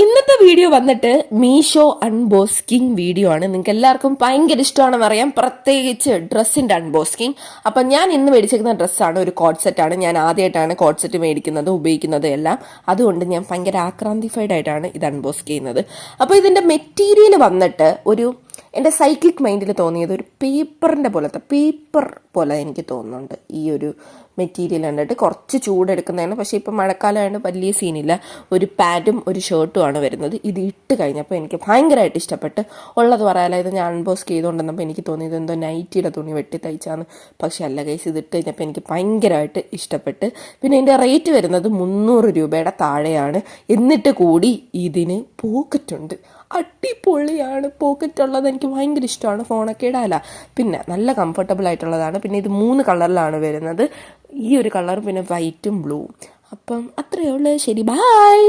ഇന്നത്തെ വീഡിയോ വന്നിട്ട് Meesho unboxing video ആണ്. നിങ്ങൾക്ക് എല്ലാവർക്കും ഭയങ്കര ഇഷ്ടമാണെന്ന് അറിയാം, പ്രത്യേകിച്ച് ഡ്രസ്സിന്റെ അൺബോക്സിങ്. അപ്പം ഞാൻ ഇന്ന് മേടിച്ചിരിക്കുന്ന ഡ്രസ്സാണ്, ഒരു കോഡ് സെറ്റാണ്. ഞാൻ ആദ്യമായിട്ടാണ് കോഡ് സെറ്റ് മേടിക്കുന്നത്, ഉപയോഗിക്കുന്നത് എല്ലാം. അതുകൊണ്ട് ഞാൻ ഭയങ്കര ആക്രാന്തിഫൈഡ് ആയിട്ടാണ് ഇത് അൺബോക്സ് ചെയ്യുന്നത്. അപ്പോൾ ഇതിന്റെ മെറ്റീരിയൽ വന്നിട്ട് എൻ്റെ സൈക്ലിക് മൈൻഡിൽ തോന്നിയത് ഒരു പേപ്പർ പോലെ എനിക്ക് തോന്നുന്നുണ്ട്. ഈ ഒരു മെറ്റീരിയൽ കണ്ടിട്ട് കുറച്ച് ചൂടെടുക്കുന്നതാണ്. പക്ഷേ ഇപ്പം മഴക്കാലമായതുകൊണ്ട് വലിയ സീനില്ല. ഒരു പാൻറ്റും ഒരു ഷർട്ടുമാണ് വരുന്നത്. ഇത് ഇട്ട് കഴിഞ്ഞപ്പോൾ എനിക്ക് ഭയങ്കരമായിട്ട് ഇഷ്ടപ്പെട്ട്. ഉള്ളത് പറയാലോ, ഇത് ഞാൻ അൺബോക്സ് ചെയ്തുകൊണ്ടിരുന്നപ്പോൾ എനിക്ക് തോന്നിയത് എന്തോ നൈറ്റിയുടെ തുണി വെട്ടി തയ്ച്ചാന്ന്. പക്ഷേ അല്ല ഗൈസ്, ഇത് ഇട്ട് കഴിഞ്ഞപ്പോൾ എനിക്ക് ഭയങ്കരമായിട്ട് ഇഷ്ടപ്പെട്ട്. പിന്നെ ഇതിൻ്റെ റേറ്റ് വരുന്നത് 300 രൂപയുടെ താഴെയാണ്. എന്നിട്ട് കൂടി ഇതിന് പോക്കറ്റുണ്ട്. അടിപൊളിയാണ്. പോക്കറ്റ് ഉള്ളത് എനിക്ക് ഭയങ്കര ഇഷ്ടമാണ്. ഫോണൊക്കെ ഇടാല. പിന്നെ നല്ല കംഫർട്ടബിൾ ആയിട്ടുള്ളതാണ്. പിന്നെ ഇത് 3 കളറിലാണ് വരുന്നത്. ഈ ഒരു കളർ, പിന്നെ വൈറ്റും ബ്ലൂവും. അപ്പം അത്രയേ ഉള്ളൂ. ശരി, ബൈ.